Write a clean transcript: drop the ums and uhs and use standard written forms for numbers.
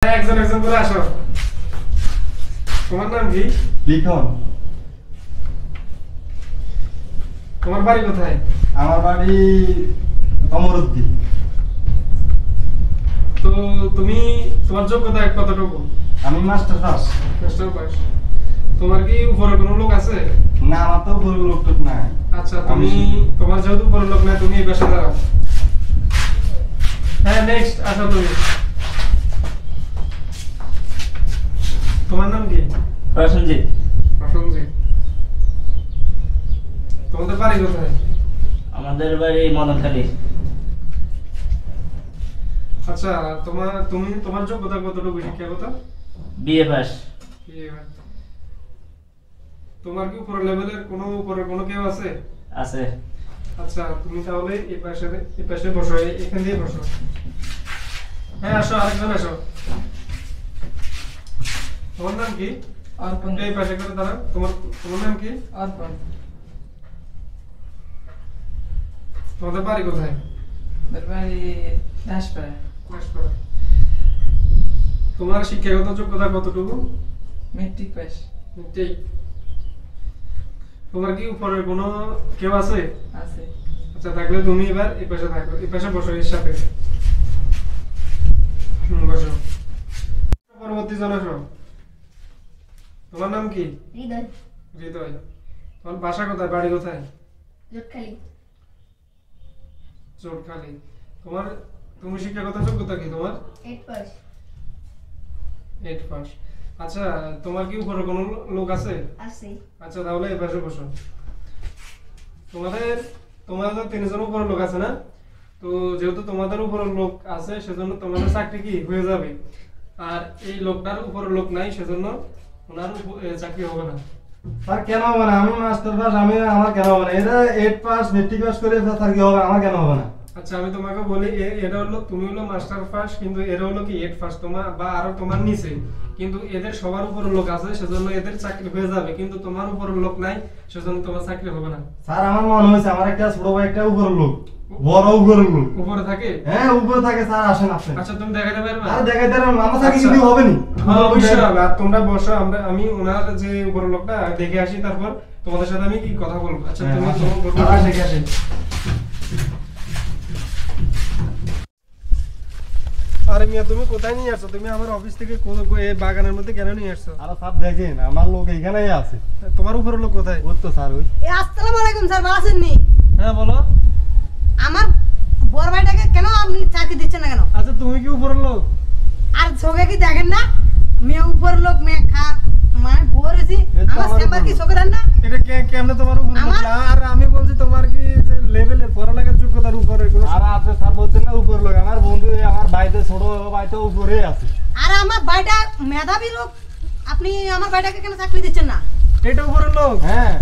একজন একজন করে আসো। তোমার নাম কি? লিখন। তোমার বাড়ি কোথায়? আমার বাড়ি অমরুদ্দি। তো তুমি তোমার যোগ্যতা কতটুকু? আমি মাস্টার পাস। Master pass. তোমার কি উপরে কোনো লোক আছে? না, আমার তো উপরে লোক টোক নাই। আচ্ছা, তুমি তোমার যেহেতু উপরে লোক নাই, তুমি এই পাশে দাঁড়াও। হ্যাঁ, নেক্সট আসো তুমি। তোমার নাম কি? প্রসেনজিৎ। প্রসেনজিৎ। তোমাদের বাড়ি কোথায়? আমাদের বাড়ি মদনখালী। আচ্ছা, তোমার যোগ্যতা কতটুকু, শিক্ষাগত? BA pass. তোমার কি উপর লেভেলের উপরে কোনো কেউ আছে? আছে। আচ্ছা, তুমি তাহলে এই পাশে বসো, এখান দিয়ে বসো। হ্যাঁ, আসো, আরেকজন আসো। তোমার নাম কি? অর্পণ। এই পাশে করে দাঁড়াও। তোমার নাম কি? অর্পণ। তোমাদের বাড়ি কোথায়? বাড়ি দাসপাড়া। দাসপাড়া। তোমার শিক্ষাগত যোগ্যতা কতটুকু? Matric pass. ঠিক। তোমার কি উপরে কোনো কেউ আছে? আছে। আচ্ছা, থাকলে তুমি এবার এই পাশে থাকো, এই পাশে বসো এর সাথে। বসো। পরবর্তী জন আসো। তোমার নাম কি? হৃদয়। হৃদয়। তোমার বাসা কোথায়, বাড়ি কোথায়? জটখালি। চোটখালি। তুমি শিক্ষাগত যোগ্যতা কি তোমার? 8 পাস। 8 পাস। আচ্ছা, তোমার কি উপরে কোনো লোক আছে? আছে। আচ্ছা, তাহলে এই পাশে বসো। তোমাদের তিনজন উপরে লোক আছে না? তো যেহেতু তোমাদের উপরে লোক আছে, সেজন্য তোমাদের চাকরি কি হয়ে যাবে। আর এই লোকটার উপরে লোক নাই, সেজন্য ওনার চাকরি হবে না। স্যার কেন হবে না? আমি মাস্টার পাস, আমার কেন হবে না? এটা 8 পাস মেট্রিক পাস করে স্যার কি হবে, আমার কেন হবে না? আচ্ছা, আমি তোমাকে বলি, এটা হলো, তুমি হলো মাস্টার পাস, কিন্তু এরা হলো কি 8 পাস, তোমার বা আরো তোমার নিচে, কিন্তু এদের সবার উপরে লোক আছে, সেজন্য এদের চাকরি হয়ে যাবে, কিন্তু তোমার উপরে লোক নাই, সেজন্য তোমার চাকরি হবে না। স্যার আমার মনে হয়েছে আমার একটা ছোট ভাই একটা উপরের লোক, বড় উপরের লোক উপরে থাকে? হ্যাঁ, উপরে থাকে। স্যার আসেন আসেন। আচ্ছা, তুমি দেখাতে পারবে? আর দেখাইতে পারবেন, আমার চাকরি কিন্তু হবে নি। হ্যাঁ, অবশ্যই হবে। আর তোমরা বসো, আমি ওনার যে উপরে লোকটা দেখে আসি, তারপর তোমাদের সাথে আমি কি কথা বলবো। আচ্ছা, তুমি দেখে আসেন। আরে মিয়া, তুমি কোথায় নিয়ে আসছো? তুমি আমার অফিস থেকে এই বাগানের মধ্যে কেন নিয়ে আসছো? আরে স্যার দেখেন, আমার লোক এখানেই আছে। তোমার উপরে লোক কোথায়? ওই তো স্যার, ওই। আসসালামু আলাইকুম স্যার, ভালো আছেন নি? হ্যাঁ, বলো। আমার বড় ভাইটাকে কেন আপনি চাকরি দিচ্ছেন না কেন? আচ্ছা, তুমি কি উপরে লোক? আর চোখে কি দেখেন না? মেয়ে উপর লোক, মেয়ে মানে বউ রয়েছি, আমার চেম্বার কি চোখে দেন না? এটা কেমনে তোমার উপরে লোক? আর আমি বলছি তোমার কি যে লেভেলের পড়ালেখার যোগ্যতার উপরে কোনো। আর আপনি স্যার বলছেন না উপর লোক, আমার বন্ধু আমার ভাইতে ছোট ভাইতে উপরে আছে। আর আমার ভাইটা মেধাবী লোক, আপনি আমার ভাইটাকে কেন চাকরি দিচ্ছেন না? এটা উপরে লোক? হ্যাঁ।